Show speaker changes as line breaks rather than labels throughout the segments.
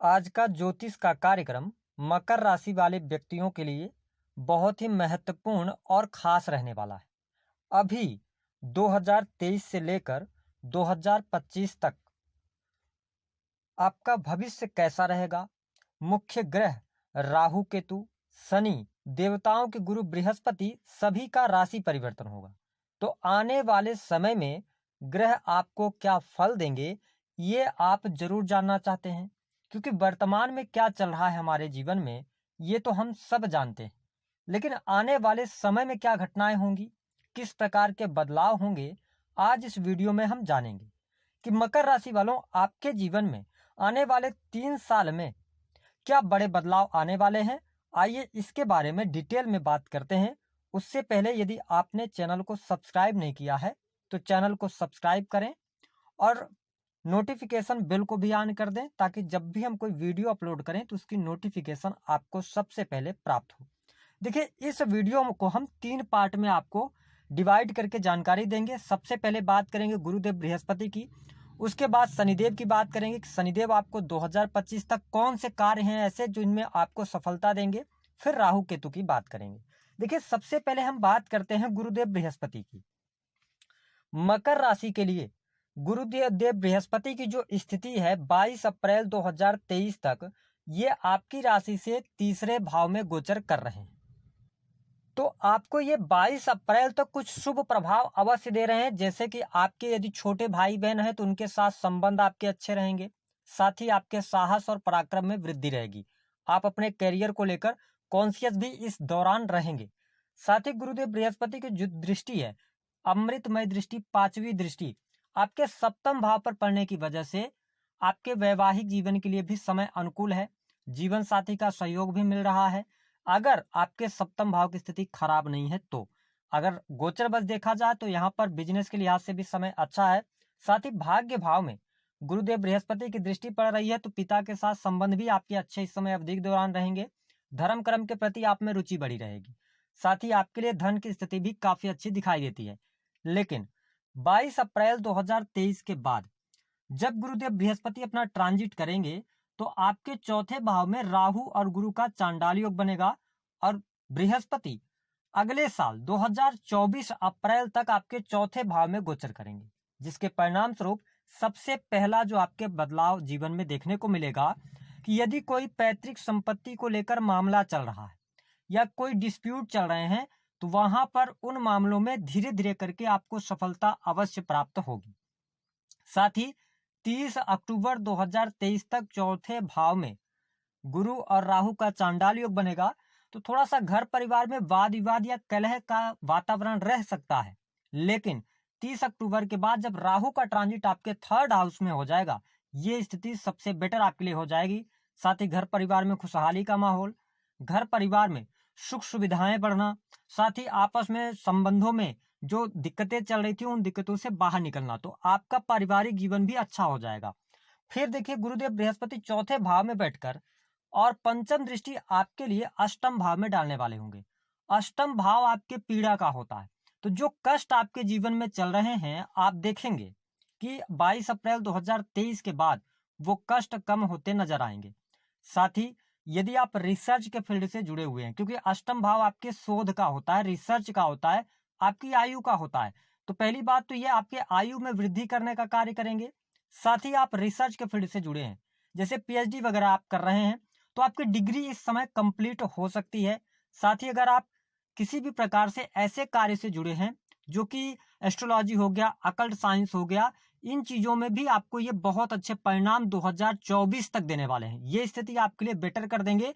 आज का ज्योतिष का कार्यक्रम मकर राशि वाले व्यक्तियों के लिए बहुत ही महत्वपूर्ण और खास रहने वाला है। अभी 2023 से लेकर 2025 तक आपका भविष्य कैसा रहेगा। मुख्य ग्रह राहु केतु, शनि, देवताओं के गुरु बृहस्पति सभी का राशि परिवर्तन होगा। तो आने वाले समय में ग्रह आपको क्या फल देंगे, ये आप जरूर जानना चाहते हैं, क्योंकि वर्तमान में क्या चल रहा है हमारे जीवन में ये तो हम सब जानते हैं, लेकिन आने वाले समय में क्या घटनाएं होंगी, किस प्रकार के बदलाव होंगे, आज इस वीडियो में हम जानेंगे कि मकर राशि वालों आपके जीवन में आने वाले 3 साल में क्या बड़े बदलाव आने वाले हैं। आइए इसके बारे में डिटेल में बात करते हैं। उससे पहले यदि आपने चैनल को सब्सक्राइब नहीं किया है तो चैनल को सब्सक्राइब करें और नोटिफिकेशन बेल को भी ऑन कर दें, ताकि जब भी हम कोई वीडियो अपलोड करें तो उसकी नोटिफिकेशन आपको सबसे पहले प्राप्त हो। देखिए, इस वीडियो को हम 3 पार्ट में आपको डिवाइड करके जानकारी देंगे। सबसे पहले बात करेंगे गुरुदेव बृहस्पति की, उसके बाद शनिदेव की बात करेंगे कि शनिदेव आपको 2025 तक कौन से कार्य हैं ऐसे जो इनमें आपको सफलता देंगे, फिर राहु केतु की बात करेंगे। देखिए, सबसे पहले हम बात करते हैं गुरुदेव बृहस्पति की। मकर राशि के लिए गुरुदेव बृहस्पति की जो स्थिति है 22 अप्रैल 2023 तक, ये आपकी राशि से तीसरे भाव में गोचर कर रहे हैं। तो आपको ये 22 अप्रैल तक कुछ शुभ प्रभाव अवश्य दे रहे हैं, जैसे कि आपके यदि छोटे भाई बहन हैं तो उनके साथ संबंध आपके अच्छे रहेंगे। साथ ही आपके साहस और पराक्रम में वृद्धि रहेगी। आप अपने करियर को लेकर कॉन्शियस भी इस दौरान रहेंगे। साथ ही गुरुदेव बृहस्पति की जो दृष्टि है, अमृतमय दृष्टि, 5वीं दृष्टि आपके 7वें भाव पर पड़ने की वजह से आपके वैवाहिक जीवन के लिए भी समय अनुकूल है। जीवन साथी का सहयोग भी मिल रहा है। अगर आपके 7वें भाव की स्थिति खराब नहीं है तो अगर गोचर बस देखा जाए तो यहाँ पर बिजनेस के लिहाज से भी समय अच्छा है। साथ ही भाग्य भाव में गुरुदेव बृहस्पति की दृष्टि पड़ रही है, तो पिता के साथ संबंध भी आपके अच्छे इस समय अवधि के दौरान रहेंगे। धर्म कर्म के प्रति आप में रुचि बढ़ी रहेगी। साथ ही आपके लिए धन की स्थिति भी काफी अच्छी दिखाई देती है। लेकिन 22 अप्रैल 2023 के बाद जब गुरुदेव बृहस्पति अपना ट्रांजिट करेंगे तो आपके 4थे भाव में राहु और गुरु का चांडाल योग बनेगा और बृहस्पति अगले साल 2024 अप्रैल तक आपके 4थे भाव में गोचर करेंगे, जिसके परिणाम स्वरूप सबसे पहला जो आपके बदलाव जीवन में देखने को मिलेगा कि यदि कोई पैतृक संपत्ति को लेकर मामला चल रहा है या कोई डिस्प्यूट चल रहे हैं तो वहां पर उन मामलों में धीरे धीरे करके आपको सफलता अवश्य प्राप्त होगी। साथ ही 30 अक्टूबर 2023 तक 4थे भाव में गुरु और राहु का चांडाल योग बनेगा, तो थोड़ा सा घर परिवार में वाद विवाद या कलह का वातावरण रह सकता है। लेकिन 30 अक्टूबर के बाद जब राहु का ट्रांजिट आपके 3rd हाउस में हो जाएगा, ये स्थिति सबसे बेटर आपके लिए हो जाएगी। साथ ही घर परिवार में खुशहाली का माहौल, घर परिवार में सुख सुविधाएं बढ़ना, साथ ही आपस में संबंधों में जो दिक्कतें चल रही थी उन दिक्कतों से बाहर निकलना, तो आपका पारिवारिक जीवन भी अच्छा हो जाएगा। फिर देखिए, गुरुदेव बृहस्पति 4थे भाव में बैठकर और 5म दृष्टि आपके लिए 8म भाव में डालने वाले होंगे। 8म भाव आपके पीड़ा का होता है, तो जो कष्ट आपके जीवन में चल रहे हैं आप देखेंगे कि 22 अप्रैल 2023 के बाद वो कष्ट कम होते नजर आएंगे। साथ ही यदि आप रिसर्च के फील्ड से जुड़े हुए हैं, क्योंकि 8म भाव आपके शोध का होता है, रिसर्च का होता है, आपकी आयु का होता है, तो पहली बात तो ये आपके आयु में वृद्धि करने का कार्य करेंगे। साथ ही आप रिसर्च के फील्ड से जुड़े हैं, जैसे पीएचडी वगैरह आप कर रहे हैं, तो आपकी डिग्री इस समय कंप्लीट हो सकती है। साथ ही अगर आप किसी भी प्रकार से ऐसे कार्य से जुड़े हैं जो कि एस्ट्रोलॉजी हो गया, अकल्ट साइंस हो गया, इन चीजों में भी आपको ये बहुत अच्छे परिणाम 2024 तक देने वाले हैं। ये स्थिति आपके लिए बेटर कर देंगे।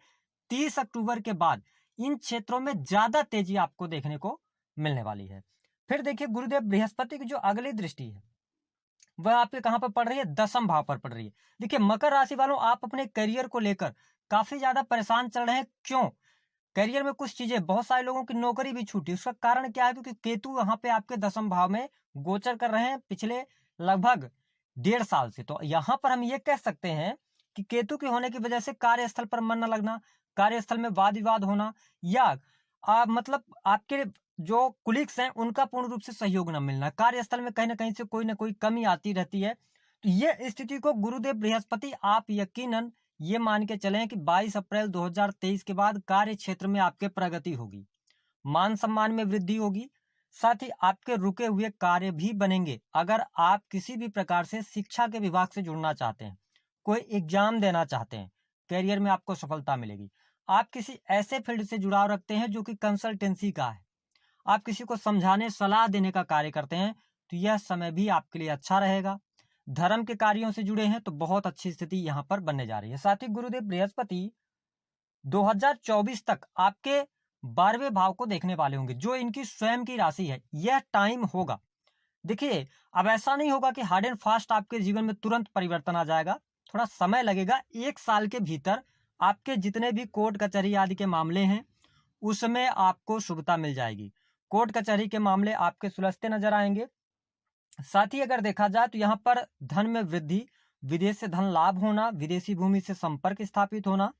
30 अक्टूबर के बाद इन क्षेत्रों में ज्यादा तेजी आपको देखने को मिलने वाली है। फिर देखिए, गुरुदेव बृहस्पति की जो अगली दृष्टि है वह आपके कहां पर पड़ रही है, 10म भाव पर पड़ रही है। देखिए, मकर राशि वालों, आप अपने करियर को लेकर काफी ज्यादा परेशान चल रहे हैं। क्यों? करियर में कुछ चीजें, बहुत सारे लोगों की नौकरी भी छूटी। उसका कारण क्या है? क्योंकि केतु यहाँ पे आपके 10म भाव में गोचर कर रहे हैं पिछले लगभग 1.5 साल से। तो यहाँ पर हम ये कह सकते हैं कि केतु के होने की वजह से कार्यस्थल पर मन न लगना, कार्यस्थल में वाद विवाद होना, या मतलब आपके जो कुलीग्स हैं उनका पूर्ण रूप से सहयोग न मिलना, कार्यस्थल में कहीं ना कोई कमी आती रहती है। तो ये स्थिति को गुरुदेव बृहस्पति आप यकीनन ये मान के चलें कि 22 अप्रैल 2023 के बाद कार्य क्षेत्र में आपके प्रगति होगी, मान सम्मान में वृद्धि होगी, साथ ही आपके रुके हुए कार्य भी बनेंगे। अगर आप किसी भी प्रकार से शिक्षा के विभाग से जुड़ना चाहते हैं, कोई एग्जाम देना चाहते हैं, करियर में आपको सफलता मिलेगी। आप किसी ऐसे फील्ड से जुड़ाव रखते हैं जो कि कंसल्टेंसी का है, आप किसी को समझाने सलाह देने का कार्य करते हैं, तो यह समय भी आपके लिए अच्छा रहेगा। धर्म के कार्यों से जुड़े हैं तो बहुत अच्छी स्थिति यहाँ पर बनने जा रही है। साथ ही गुरुदेव बृहस्पति 2024 तक आपके 12वें भाव को देखने वाले होंगे, जो इनकी स्वयं की राशि है। यह टाइम होगा, देखिए अब ऐसा नहीं होगा कि हार्ड एंड फास्ट आपके जीवन में तुरंत परिवर्तन आ जाएगा, थोड़ा समय लगेगा। 1 साल के भीतर आपके जितने भी कोर्ट कचहरी आदि के मामले हैं उसमें आपको शुभता मिल जाएगी। कोर्ट कचहरी के मामले आपके सुलझते नजर आएंगे। साथ ही अगर देखा जाए तो यहाँ पर धन में वृद्धि, विदेश से धन लाभ होना, विदेशी भूमि से संपर्क स्थापित होना,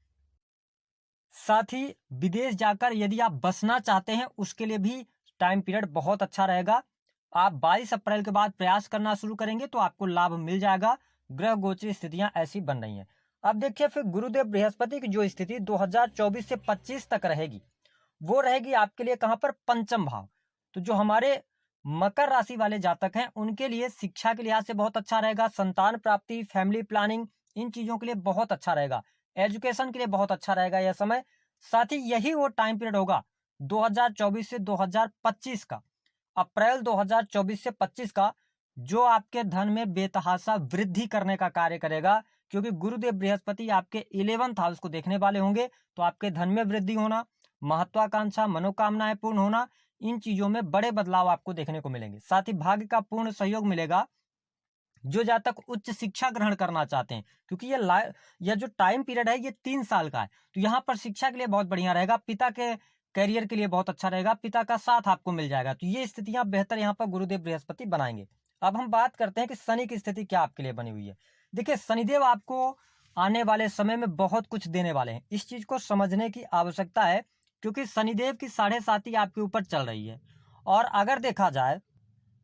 साथ ही विदेश जाकर यदि आप बसना चाहते हैं उसके लिए भी टाइम पीरियड बहुत अच्छा रहेगा। आप 22 अप्रैल के बाद प्रयास करना शुरू करेंगे तो आपको लाभ मिल जाएगा। ग्रह गोचर स्थितियां ऐसी बन रही हैं। अब देखिए फिर गुरुदेव बृहस्पति की जो स्थिति 2024 से 25 तक रहेगी, वो रहेगी आपके लिए कहां पर, पंचम भाव। तो जो हमारे मकर राशि वाले जातक हैं उनके लिए शिक्षा के लिहाज से बहुत अच्छा रहेगा, संतान प्राप्ति, फैमिली प्लानिंग, इन चीजों के लिए बहुत अच्छा रहेगा, एजुकेशन के लिए बहुत अच्छा रहेगा यह समय। साथ ही यही वो टाइम पीरियड होगा 2024 से 2025 का, अप्रैल 2024 से 25 का, जो आपके धन में बेतहाशा वृद्धि करने का कार्य करेगा, क्योंकि गुरुदेव बृहस्पति आपके 11th हाउस को देखने वाले होंगे। तो आपके धन में वृद्धि होना, महत्वाकांक्षा, मनोकामनाएं पूर्ण होना, इन चीजों में बड़े बदलाव आपको देखने को मिलेंगे। साथ ही भाग्य का पूर्ण सहयोग मिलेगा जो जातक उच्च शिक्षा ग्रहण करना चाहते हैं, क्योंकि यह जो टाइम पीरियड है ये 3 साल का है। तो यहाँ पर शिक्षा के लिए बहुत बढ़िया रहेगा, पिता के करियर के लिए बहुत अच्छा रहेगा, पिता का साथ आपको मिल जाएगा। तो ये स्थितियां बेहतर यहाँ पर गुरुदेव बृहस्पति बनाएंगे। अब हम बात करते हैं कि शनि की स्थिति क्या आपके लिए बनी हुई है। देखिए शनिदेव आपको आने वाले समय में बहुत कुछ देने वाले हैं, इस चीज को समझने की आवश्यकता है, क्योंकि शनिदेव की 7.5 आपके ऊपर चल रही है। और अगर देखा जाए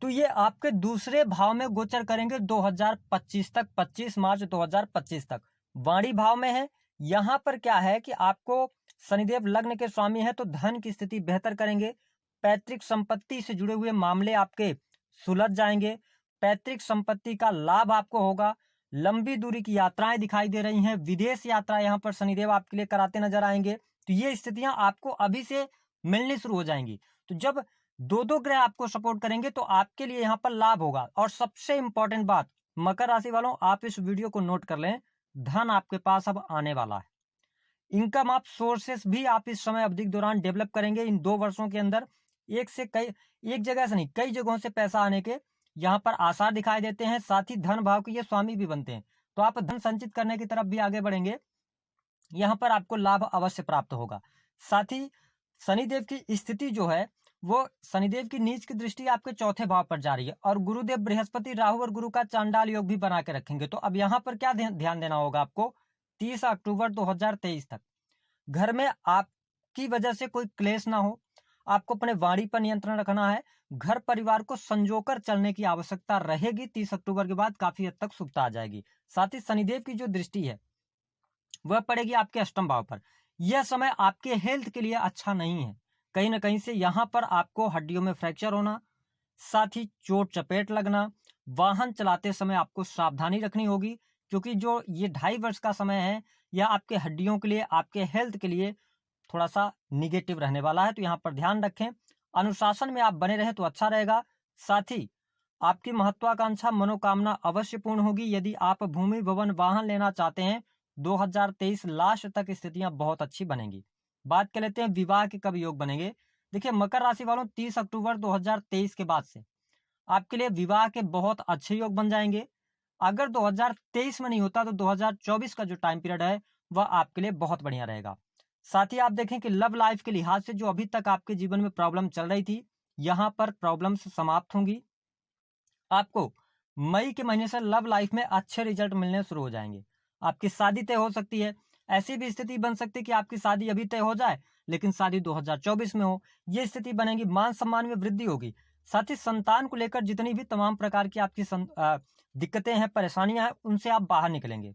तो ये आपके दूसरे भाव में गोचर करेंगे 2025 तक, 25 मार्च 2025 तक वाणी भाव में है। यहां पर क्या है कि आपको शनिदेव लग्न के स्वामी है तो धन की स्थिति बेहतर करेंगे, पैतृक संपत्ति से जुड़े हुए मामले आपके सुलझ जाएंगे, पैतृक संपत्ति का लाभ आपको होगा, लंबी दूरी की यात्राएं दिखाई दे रही हैं, विदेश यात्रा यहाँ पर शनिदेव आपके लिए कराते नजर आएंगे। तो ये स्थितियां आपको अभी से मिलनी शुरू हो जाएंगी। तो जब 2 ग्रह आपको सपोर्ट करेंगे तो आपके लिए यहाँ पर लाभ होगा। और सबसे इंपॉर्टेंट बात, मकर राशि वालों आप इस वीडियो को नोट कर लें, धन आपके पास अब आने वाला है। इनकम आप सोर्सेस भी आप इस समय अवधि के दौरान डेवलप करेंगे। इन 2 वर्षों के अंदर एक जगह से नहीं, कई जगहों से पैसा आने के यहाँ पर आसार दिखाई देते हैं। साथ ही धन भाव के ये स्वामी भी बनते हैं, तो आप धन संचित करने की तरफ भी आगे बढ़ेंगे, यहाँ पर आपको लाभ अवश्य प्राप्त होगा। साथ ही शनिदेव की स्थिति जो है वो शनिदेव की नीच की दृष्टि आपके 4थे भाव पर जा रही है, और गुरुदेव बृहस्पति राहु और गुरु का चांडाल योग भी बना के रखेंगे। तो अब यहाँ पर क्या ध्यान देना होगा आपको, 30 अक्टूबर 2023 तक घर में आपकी वजह से कोई क्लेश ना हो, आपको अपने वाणी पर नियंत्रण रखना है, घर परिवार को संजोकर चलने की आवश्यकता रहेगी। 30 अक्टूबर के बाद काफी हद तक सुखता आ जाएगी। साथ ही शनिदेव की जो दृष्टि है वह पड़ेगी आपके 8वें भाव पर। यह समय आपके हेल्थ के लिए अच्छा नहीं है, कहीं ना कहीं से यहाँ पर आपको हड्डियों में फ्रैक्चर होना, साथ ही चोट चपेट लगना, वाहन चलाते समय आपको सावधानी रखनी होगी, क्योंकि जो ये 2.5 वर्ष का समय है यह आपके हड्डियों के लिए, आपके हेल्थ के लिए थोड़ा सा निगेटिव रहने वाला है। तो यहाँ पर ध्यान रखें, अनुशासन में आप बने रहे तो अच्छा रहेगा। साथ ही आपकी महत्वाकांक्षा मनोकामना अवश्य पूर्ण होगी। यदि आप भूमि भवन वाहन लेना चाहते हैं 2023 लास्ट तक स्थितियां बहुत अच्छी बनेंगी। बात कर लेते हैं विवाह के कब योग बनेंगे। देखिए मकर राशि वालों 30 अक्टूबर 2023 के बाद से आपके लिए विवाह के बहुत अच्छे योग बन जाएंगे। अगर 2023 में नहीं होता तो 2024 का जो टाइम पीरियड है वह आपके लिए बहुत बढ़िया रहेगा। साथ ही आप देखें कि लव लाइफ के लिहाज से जो अभी तक आपके जीवन में प्रॉब्लम चल रही थी, यहाँ पर प्रॉब्लम्स समाप्त होंगी। आपको मई के महीने से लव लाइफ में अच्छे रिजल्ट मिलने शुरू हो जाएंगे। आपकी शादी तय हो सकती है, ऐसी भी स्थिति बन सकती है कि आपकी शादी अभी तय हो जाए लेकिन शादी 2024 में हो, ये स्थिति बनेगी। मान सम्मान में वृद्धि होगी। साथ ही संतान को लेकर जितनी भी तमाम प्रकार की आपकी दिक्कतें हैं, परेशानियां हैं, उनसे आप बाहर निकलेंगे।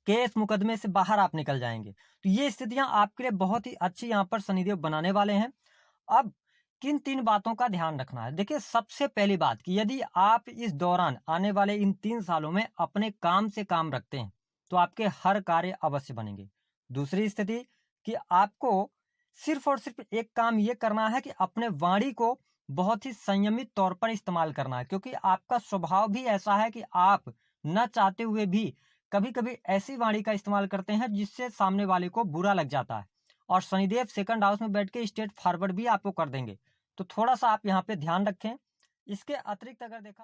केस मुकदमे से बाहर आप निकल जाएंगे। तो ये स्थितियां आपके लिए बहुत ही अच्छी यहाँ पर शनिदेव बनाने वाले हैं। अब किन 3 बातों का ध्यान रखना है? देखिए, सबसे पहली बात कि यदि आप इस दौरान आने वाले इन 3 सालों में अपने काम से काम रखते हैं तो आपके हर कार्य अवश्य बनेंगे। दूसरी स्थिति कि आपको सिर्फ और सिर्फ एक काम ये करना है कि अपने वाणी को बहुत ही संयमित तौर पर इस्तेमाल करना है, क्योंकि आपका स्वभाव भी ऐसा है कि आप न चाहते हुए भी कभी कभी ऐसी वाणी का इस्तेमाल करते हैं जिससे सामने वाले को बुरा लग जाता है, और शनिदेव सेकंड हाउस में बैठ के स्ट्रेट फॉरवर्ड भी आपको कर देंगे। तो थोड़ा सा आप यहाँ पे ध्यान रखें। इसके अतिरिक्त अगर देखा